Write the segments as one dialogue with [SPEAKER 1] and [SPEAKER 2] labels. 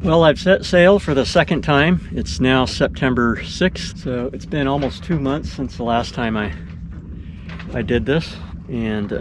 [SPEAKER 1] Well, I've set sail for the second time. It's now September 6th, so it's been almost 2 months since the last time I did this, and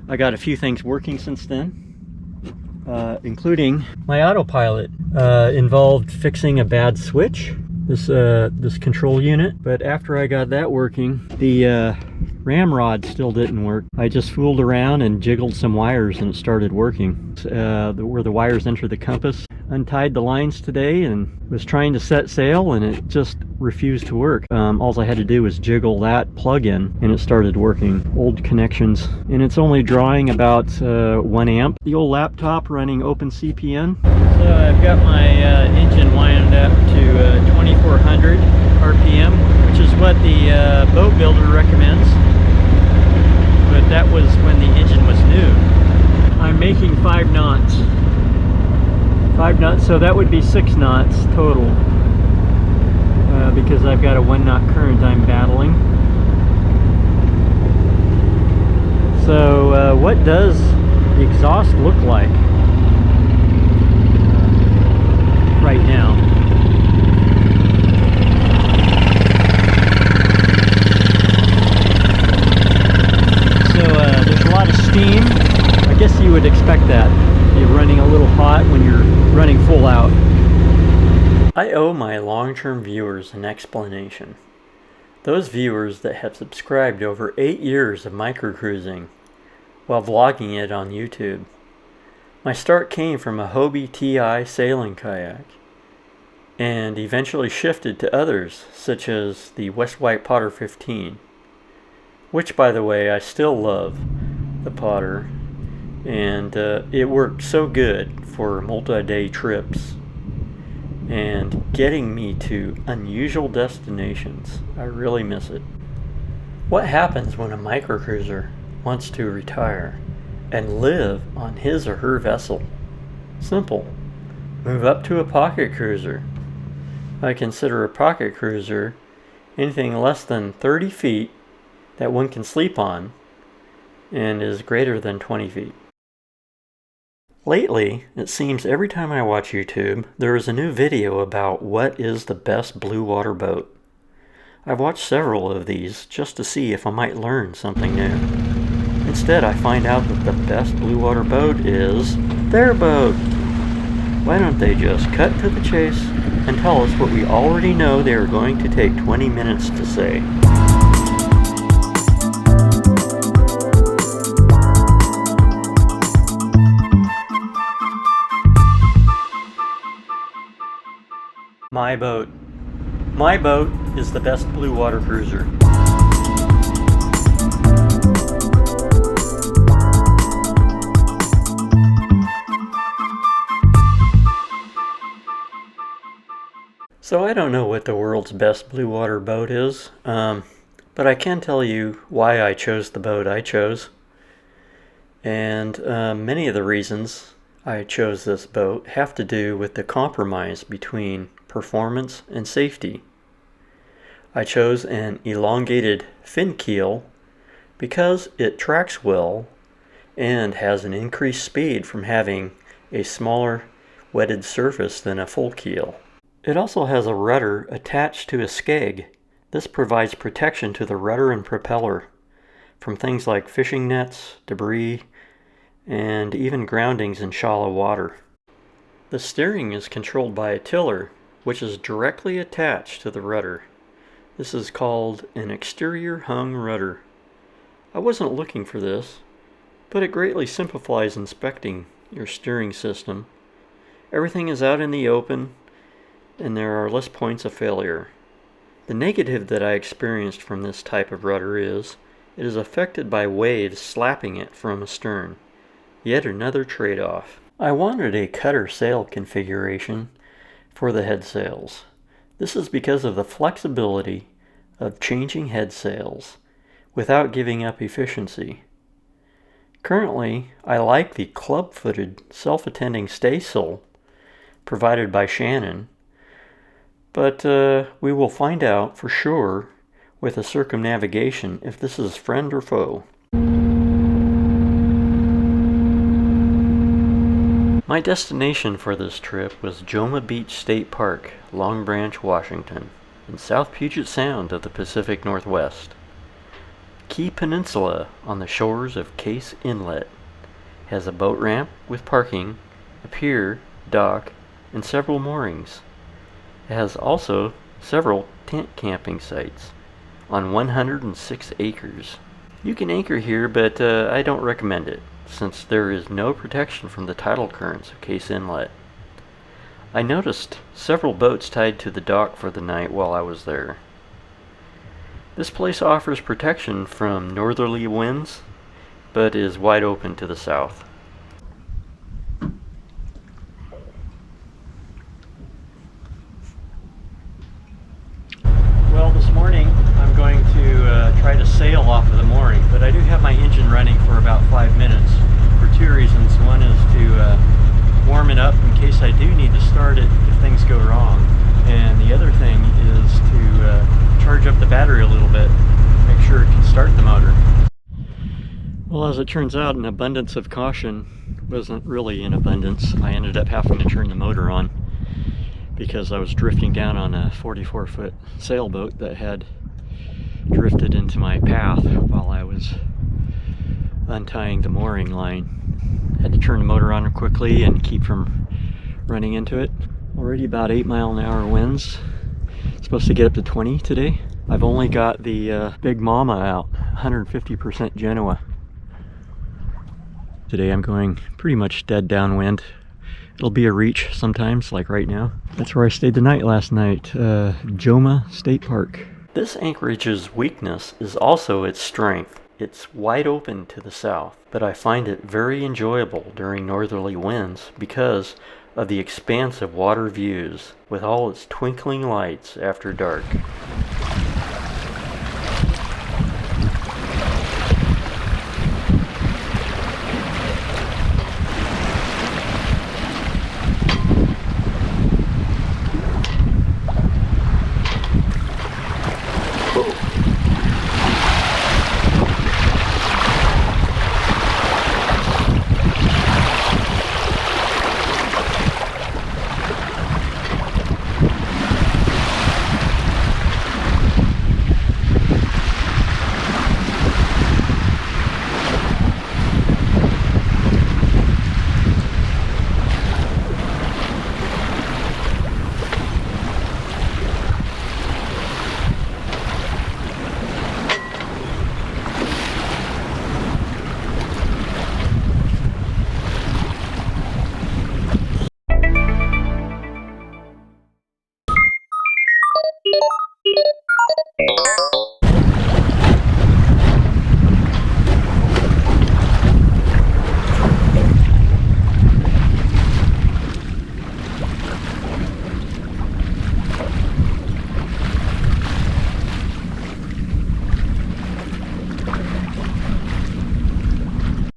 [SPEAKER 1] I got a few things working since then, including my autopilot. Involved fixing a bad switch, this control unit, but after I got that working, the ramrod still didn't work. I just fooled around and jiggled some wires and it started working. Where the wires enter the compass. Untied the lines today and was trying to set sail and it just refused to work. All I had to do was jiggle that plug-in and it started working. Old connections. And it's only drawing about 1 amp. The old laptop running OpenCPN. So I've got my engine wound up to 2400 RPM, which is what the boat builder recommends. But that was when the engine was new. I'm making 5 knots. 5 knots, so that would be 6 knots total. Because I've got a 1 knot current I'm battling. So what does the exhaust look like right now? There's a lot of steam. I guess you would expect that. You're running a little hot when you're running full out. I owe my long-term viewers an explanation. Those viewers that have subscribed over 8 years of microcruising while vlogging it on YouTube. My start came from a Hobie TI sailing kayak and eventually shifted to others such as the West White Potter 15. Which, by the way, I still love the Potter, and it worked so good for multi-day trips and getting me to unusual destinations. I really miss it. What happens when a microcruiser wants to retire and live on his or her vessel? Simple. Move up to a pocket cruiser. I consider a pocket cruiser anything less than 30 feet that one can sleep on and is greater than 20 feet. Lately, it seems every time I watch YouTube, there is a new video about what is the best blue water boat. I've watched several of these just to see if I might learn something new. Instead, I find out that the best blue water boat is their boat. Why don't they just cut to the chase and tell us what we already know they are going to take 20 minutes to say? My boat. My boat is the best blue water cruiser. So I don't know what the world's best blue water boat is, but I can tell you why I chose the boat I chose. And many of the reasons I chose this boat have to do with the compromise between performance and safety. I chose an elongated fin keel because it tracks well and has an increased speed from having a smaller wetted surface than a full keel. It also has a rudder attached to a skeg. This provides protection to the rudder and propeller from things like fishing nets, debris, and even groundings in shallow water. The steering is controlled by a tiller, which is directly attached to the rudder. This is called an exterior hung rudder. I wasn't looking for this, but it greatly simplifies inspecting your steering system. Everything is out in the open, and there are less points of failure. The negative that I experienced from this type of rudder is it is affected by waves slapping it from astern. Yet another trade-off. I wanted a cutter sail configuration for the head sails. This is because of the flexibility of changing head sails without giving up efficiency. Currently, I like the club-footed self-attending staysail provided by Shannon, but we will find out for sure with a circumnavigation if this is friend or foe. My destination for this trip was Joemma Beach State Park, Long Branch, Washington, in South Puget Sound of the Pacific Northwest. Key Peninsula on the shores of Case Inlet has a boat ramp with parking, a pier, dock, and several moorings. It has also several tent camping sites on 106 acres. You can anchor here, but I don't recommend it, since there is no protection from the tidal currents of Case Inlet. I noticed several boats tied to the dock for the night while I was there. This place offers protection from northerly winds, but is wide open to the south. Well, this morning I'm going to try to sail off of the mooring, but I do have my engine running for about 5 minutes for two reasons. One is to warm it up in case I do need to start it if things go wrong, and the other thing is to charge up the battery a little bit, make sure it can start the motor. Well, as it turns out, an abundance of caution wasn't really in abundance. I ended up having to turn the motor on because I was drifting down on a 44-foot sailboat that had drifted into my path while I was untying the mooring line. Had to turn the motor on quickly and keep from running into it. Already about 8-mile-an-hour winds. It's supposed to get up to 20 today. I've only got the Big Mama out, 150% Genoa. Today I'm going pretty much dead downwind. It'll be a reach sometimes, like right now. That's where I stayed the night last night, Joemma State Park. This anchorage's weakness is also its strength. It's wide open to the south, but I find it very enjoyable during northerly winds because of the expansive water views with all its twinkling lights after dark.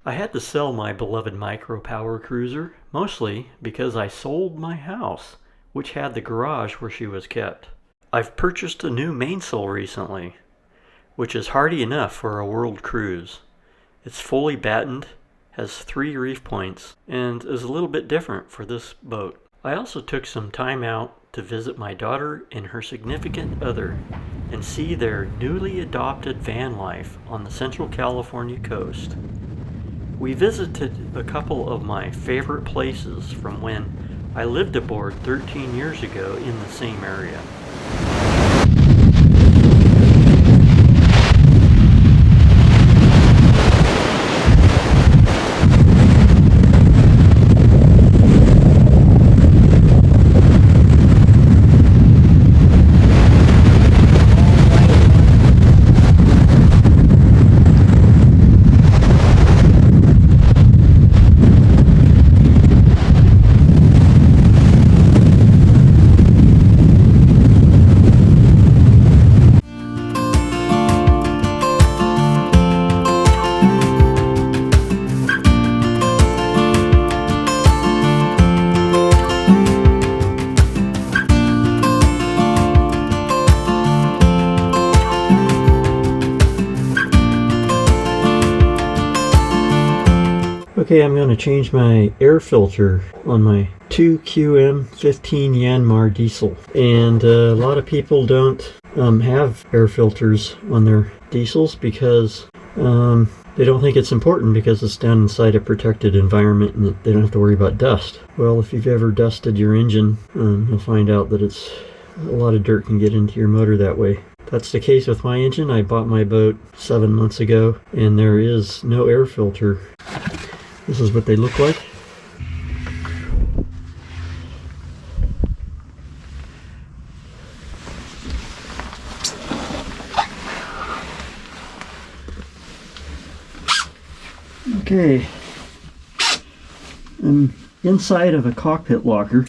[SPEAKER 1] I had to sell my beloved micro power cruiser, mostly because I sold my house, which had the garage where she was kept. I've purchased a new mainsail recently, which is hardy enough for a world cruise. It's fully battened, has 3 reef points, and is a little bit different for this boat. I also took some time out to visit my daughter and her significant other and see their newly adopted van life on the Central California coast. We visited a couple of my favorite places from when I lived aboard 13 years ago in the same area. Okay, I'm going to change my air filter on my 2QM15 Yanmar diesel. And a lot of people don't have air filters on their diesels because they don't think it's important because it's down inside a protected environment and they don't have to worry about dust. Well, if you've ever dusted your engine, you'll find out that a lot of dirt can get into your motor that way. That's the case with my engine. I bought my boat 7 months ago and there is no air filter. This is what they look like. Okay, I'm inside of a cockpit locker.